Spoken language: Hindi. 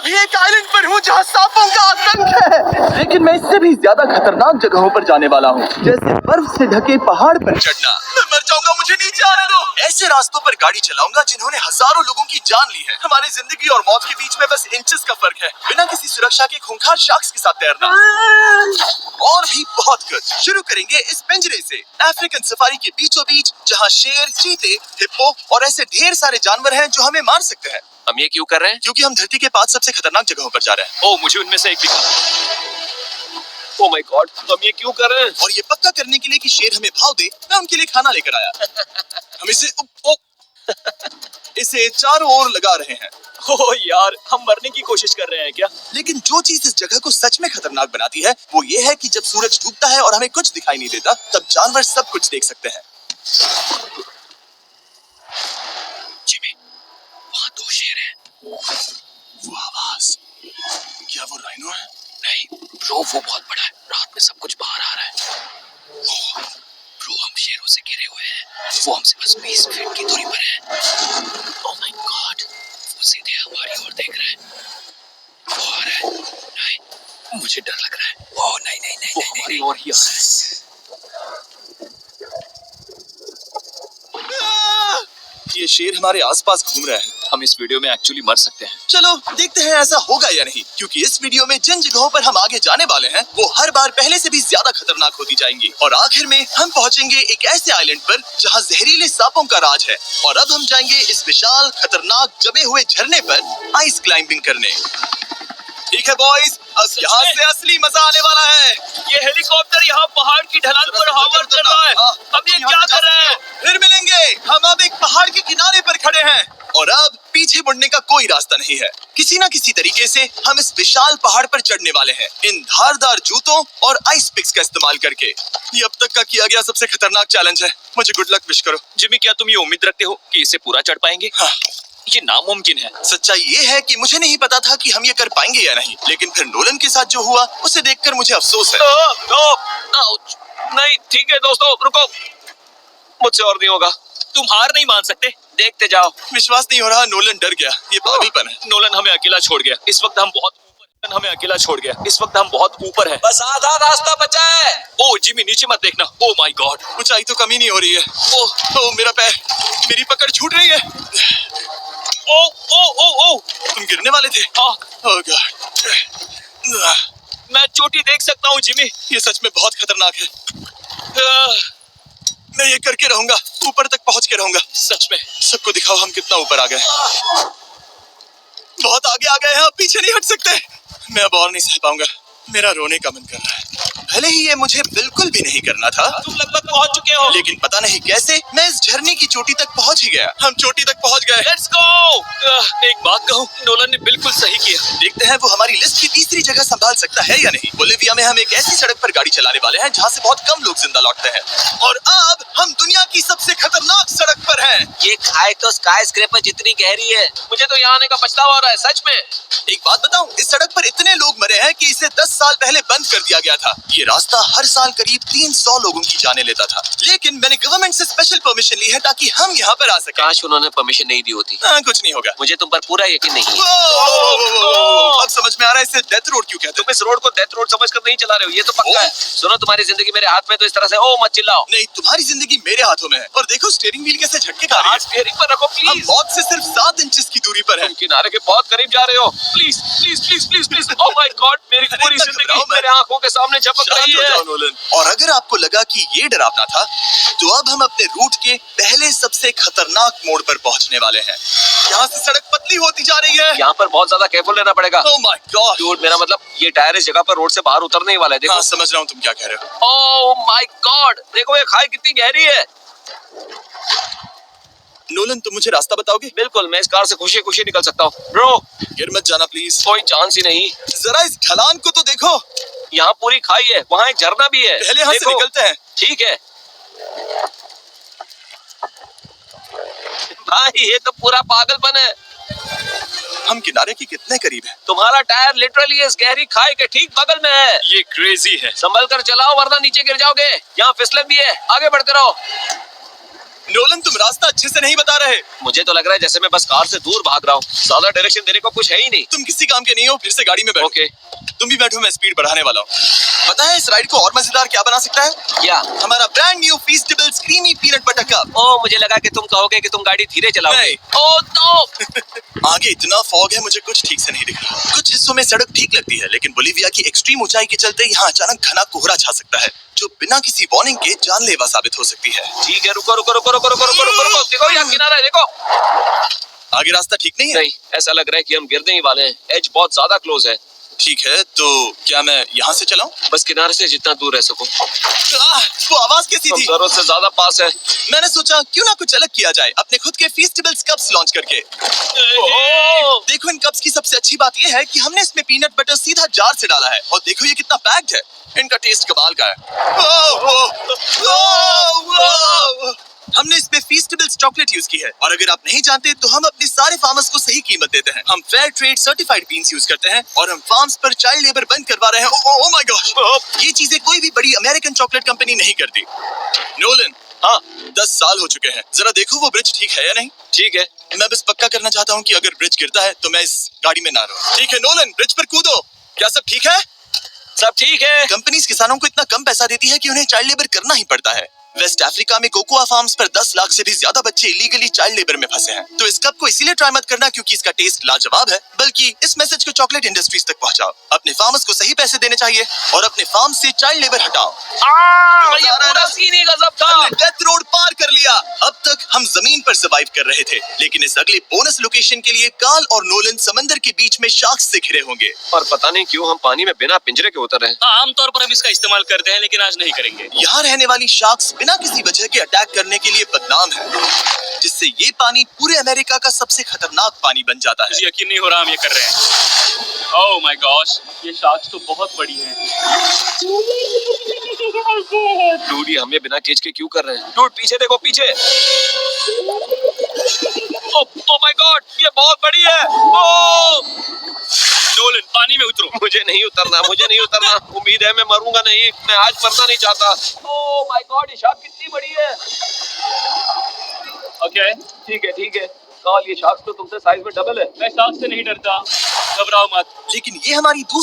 अभी एक आइलैंड पर हूँ जहाँ सांपों का आतंक है, लेकिन मैं इससे भी ज्यादा खतरनाक जगहों पर जाने वाला हूँ, जैसे बर्फ से ढके पहाड़ पर चढ़ना। मैं मर जाऊंगा, मुझे नीचे आने दो। ऐसे रास्तों पर गाड़ी चलाऊंगा जिन्होंने हजारों लोगों की जान ली है। हमारी जिंदगी और मौत के बीच में बस इंचेस का फर्क है। बिना किसी सुरक्षा के खूंखार शार्क्स के साथ तैरना और भी बहुत कुछ। शुरू करेंगे इस पिंजरे से, अफ्रीकन सफारी के बीचों बीच, जहाँ शेर, चीते, हिप्पो और ऐसे ढेर सारे जानवर हैं जो हमें मार सकते हैं। हम ये क्यों कर रहे हैं? क्योंकि हम धरती के 5 सबसे खतरनाक जगहों पर जा रहे हैं। ओह, मुझे उनमें से एक दिखा। ओह माय गॉड, हम ये क्यों कर रहे हैं? और ये पक्का करने के लिए कि शेर हमें भाव दे, मैं उनके लिए खाना लेकर आया। हम इसे चारों ओर लगा रहे हैं। ओह यार, हम मरने की कोशिश कर रहे हैं क्या? लेकिन जो चीज इस जगह को सच में खतरनाक बनाती है वो ये है कि जब सूरज डूबता है और हमें कुछ दिखाई नहीं देता, तब जानवर सब कुछ देख सकते हैं। जिमी, वहाँ 2 शेर हैं। वो आवाज, क्या वो राइनो है? नहीं ब्रो, वो बहुत बड़ा है। रात में सब कुछ बाहर आ रहा है। ब्रो, हम शेरों से घिरे हुए हैं। वो हमसे बस 20 फीट की दूरी पर है। ओह माय गॉड, वो सीधे हमारी ओर देख रहा है। वो आ रहा है। नहीं, मुझे डर लग रहा है। ओह नहीं नहीं नहीं, वो हमारी ओर ही आ रहा है। ये शेर हमारे आसपास घूम रहे हैं। हम इस वीडियो में एक्चुअली मर सकते हैं। चलो देखते हैं ऐसा होगा या नहीं, क्योंकि इस वीडियो में जिन जगहों पर हम आगे जाने वाले हैं वो हर बार पहले से भी ज्यादा खतरनाक होती जाएंगी। और आखिर में हम पहुंचेंगे एक ऐसे आइलैंड पर जहां जहरीले सांपों का राज है। और अब हम जाएंगे इस विशाल, खतरनाक, जमे हुए झरने पर आइस क्लाइंबिंग करने। ठीक है बॉयज, अब यहाँ से असली मजा आने वाला है। ये हेलीकॉप्टर यहाँ पहाड़ की ढलान पर हवा कर रहा है। अब ये क्या कर रहे हैं? फिर मिलेंगे। हम अब एक पहाड़ के किनारे पर खड़े हैं और अब पीछे मुड़ने का कोई रास्ता नहीं है। किसी ना किसी तरीके से हम इस विशाल पहाड़ पर चढ़ने वाले हैं, इन धारदार जूतों और आइस पिक्स का इस्तेमाल करके। ये अब तक का किया गया सबसे खतरनाक चैलेंज है। मुझे गुड लक विश करो। जिमी, क्या तुम ये उम्मीद रखते हो कि इसे पूरा चढ़ पाएंगे? हाँ। ये नामुमकिन है। सच्चाई ये है कि मुझे नहीं पता था कि हम ये कर पाएंगे या नहीं, लेकिन फिर नोलन के साथ जो हुआ उसे देखकर मुझे अफसोस है। नहीं ठीक है दोस्तों, रुको, मुझसे और नहीं होगा। तुम हार नहीं मान सकते, देखते जाओ। विश्वास नहीं हो रहा, नोलन डर गया। ये पागलपन है। नोलन हमें अकेला छोड़ गया। इस वक्त हम बहुत ऊपर है। बस आधा रास्ता बचा है। ओह जिमी, नीचे मत देखना। ओह माय गॉड, ऊंचाई तो कमी नहीं हो रही है। ओह मेरा पैर, मेरी पकड़ छूट रही है। ओह तुम गिरने वाले थे। ओह गॉड, मैं चोटी देख सकता हूँ जिमी। ये सच में बहुत खतरनाक है। मैं ये करके रहूंगा, ऊपर तक पहुंच के रहूंगा। सच में। सबको दिखाओ हम कितना ऊपर आ गए। बहुत आगे आ गए हैं, अब पीछे नहीं हट सकते। मैं अब और नहीं सह पाऊंगा, मेरा रोने का मन कर रहा है। भले ही ये मुझे बिल्कुल भी नहीं करना था। तुम लगभग पहुंच चुके हो, लेकिन पता नहीं कैसे मैं इस झरने की चोटी तक पहुंच ही गया। हम चोटी तक पहुंच गए। Let's go. एक बात कहूँ, नोलन ने बिल्कुल सही किया। देखते हैं वो हमारी लिस्ट की तीसरी जगह संभाल सकता है या नहीं। बोलिविया में हम एक ऐसी सड़क पर गाड़ी चलाने वाले हैं जहाँ से बहुत कम लोग जिंदा लौटते हैं। और अब हम दुनिया की सबसे खतरनाक सड़क पर हैं। ये खाई तो स्काई स्क्रैपर जितनी गहरी है। मुझे तो यहाँ आने का पछतावा हो रहा है, सच में। एक बात बताऊं, इस सड़क पर इतने लोग मरे हैं कि इसे 10 साल पहले बंद कर दिया गया था। ये रास्ता हर साल करीब 300 लोगों की जाने लेता था, लेकिन मैंने गवर्नमेंट से स्पेशल परमिशन ली है ताकि हम यहाँ पर आ सकें। काश उन्होंने परमिशन नहीं दी होती। कुछ नहीं होगा। मुझे तुम पर पूरा यकीन नहीं है। अब समझ में आ रहा है इसे डेथ रोड क्यों कहते हैं। तुम इस रोड को डेथ रोड समझकर नहीं चला रहे हो, ये तो पक्का है। सुनो, तुम्हारी जिंदगी मेरे हाथ में, तो इस तरह से ओ मत चिल्लाओ। नहीं, तुम्हारी जिंदगी मेरे हाथों में है। और देखो स्टीयरिंग व्हील कैसे झटके खा रही है। स्टीयरिंग पर रखो हम प्लीज। मौत से सिर्फ 7 इंचेस की दूरी पर है। तुम किनारे के बहुत करीब जा रहे हो। Please please please please please. Oh my God, मेरी पूरी जिंदगी मेरे आंखों के सामने झपक रही है। और अगर आपको लगा कि ये डरावना था, तो अब हम अपने रूट के पहले सबसे खतरनाक मोड़ पर पहुंचने वाले हैं। यहाँ से सड़क पतली होती जा रही है। यहाँ पर बहुत ज्यादा केयरफुल रहना पड़ेगा। Oh my God. डूड, मेरा मतलब ये टायर इस जगह पर रोड से बाहर उतरने ही वाला है। देखो। हाँ, समझ रहा हूँ तुम क्या कह रहे हो। ओह माय गॉड, देखो ये खाई कितनी गहरी है। नोलन, तुम मुझे रास्ता बताओगे? बिल्कुल, मैं इस कार से खुशी खुशी निकल सकता हूँ। ब्रो, गिर मत जाना प्लीज। कोई चांस ही नहीं। जरा इस ढलान को तो देखो। यहाँ पूरी खाई है, वहाँ एक झरना भी है। पहले यहाँ से निकलते हैं। ठीक है भाई, ये तो पूरा पागलपन है। हम किनारे के कितने करीब हैं? तुम्हारा टायर लिटरली इस गहरी खाई के ठीक बगल में है। ये क्रेजी है। संभल कर चलाओ वरना नीचे गिर जाओगे। यहाँ फिसलन भी है, आगे बढ़ते रहो। नोलन, तुम रास्ता अच्छे से नहीं बता रहे। मुझे तो लग रहा है जैसे मैं बस कार से दूर भाग रहा हूँ। ज्यादा डायरेक्शन देने को कुछ है ही नहीं। तुम किसी काम के नहीं हो, फिर से गाड़ी में बैठो। ओके। तुम भी बैठो, मैं स्पीड बढ़ाने वाला हूँ। पता है इस राइड को और मजेदार क्या बना सकता है? क्या? हमारा brand new Feastables creamy peanut butter cup. ओ, मुझे लगा कि तुम कहोगे कि तुम गाड़ी धीरे चलाओगे। नहीं। Oh no. आगे इतना फॉग है, मुझे कुछ ठीक से नहीं दिख रहा। कुछ हिस्सों में सड़क ठीक लगती है, लेकिन बोलीविया की एक्सट्रीम ऊंचाई के चलते यहाँ अचानक घना कोहरा छा सकता है, जो बिना किसी वार्निंग के जानलेवा साबित हो सकती है। ठीक है, रुको रुको रुको रुको रुको रुको रुको रुको। देखो यहाँ किनारा है, देखो। आगे रास्ता ठीक नहीं है? नहीं, ऐसा लग रहा है कि हम गिरने ही वाले हैं। एज बहुत ज्यादा क्लोज है। ठीक है, तो क्या मैं यहाँ से चलाऊं? बस किनारे से जितना दूर रह सको। वो आवाज कैसी तुम थी? जरूरत से ज्यादा पास है। मैंने सोचा क्यों ना कुछ अलग किया जाए, अपने खुद के फीस्टेबल्स कप्स लॉन्च करके। देखो इन कप्स की सबसे अच्छी बात ये है कि हमने इसमें पीनट बटर सीधा जार से डाला है, और देखो ये कितना पैक्ड है। इनका टेस्ट कमाल का है। हमने इसमें फीस्टेबल्स चॉकलेट यूज की है, और अगर आप नहीं जानते तो हम अपने सारे फार्मर्स को सही कीमत देते हैं। हम fair trade certified beans use करते हैं, और हम फार्म्स पर चाइल्ड लेबर बंद करवा रहे हैं। ओह माय गॉश, ये चीजें कोई भी बड़ी अमेरिकन चॉकलेट कंपनी नहीं करती। नोलन, हाँ, 10 साल हो चुके हैं, जरा देखो वो ब्रिज ठीक है या नहीं। ठीक है। मैं बस पक्का करना चाहता हूँ कि अगर ब्रिज गिरता है तो मैं इस गाड़ी में ना रहूं। ठीक है नोलन, ब्रिज पर कूदो। क्या सब ठीक है? सब ठीक है। कंपनीज किसानों को इतना कम पैसा देती है कि उन्हें चाइल्ड लेबर करना ही पड़ता है। वेस्ट अफ्रीका में कोकोआ फार्म्स पर 10 लाख से भी ज्यादा बच्चे इलीगली चाइल्ड लेबर में फंसे हैं। तो इस कप को इसीलिए ट्राई मत करना क्योंकि इसका टेस्ट लाजवाब है, बल्कि इस मैसेज को चॉकलेट इंडस्ट्रीज तक पहुंचाओ। अपने फार्मर्स को सही पैसे देने चाहिए और अपने फार्म से चाइल्ड लेबर हटाओ। ये पूरा सीन ही गजब था। हमने डेथ रोड पार कर लिया। अब तक हम जमीन पर सर्वाइव कर रहे थे, लेकिन इस अगले बोनस लोकेशन के लिए कार्ल और नोलन समंदर के बीच में शार्क्स से घिरे होंगे। और पता नहीं क्यों हम पानी में बिना पिंजरे के उतर रहे हैं। हाँ, आमतौर पर हम इसका इस्तेमाल करते हैं, लेकिन आज नहीं करेंगे। यहाँ रहने वाली शार्क्स बिना किसी वजह के अटैक करने के लिए बदनाम है, जिससे ये पानी पूरे अमेरिका का सबसे खतरनाक पानी बन जाता है। मुझे यकीन नहीं हो रहा हम ये कर रहे हैं। ओह माय गॉश, ये शार्क्स तो बहुत बड़ी हैं। डूड, ये हमें बिना केज के क्यों कर रहे हैं? डूड, पीछे देखो, पीछे। ओह माय गॉड, ये बहुत बड़ी है। ओह! नोलन, पानी में उतरो। मुझे नहीं उतरना, मुझे नहीं उतरना। उम्मीद है मैं मरूंगा नहीं। मैं आज मरना नहीं चाहता। ओह माय गॉड, ये शार्क कितनी बड़ी है। ओके, ठीक है, ठीक है। कार्ल, ये शार्क तो तुमसे साइज में डबल है। मैं शार्क से नहीं डरता, घबराओ मत। लेकिन ये हमारी दूसरी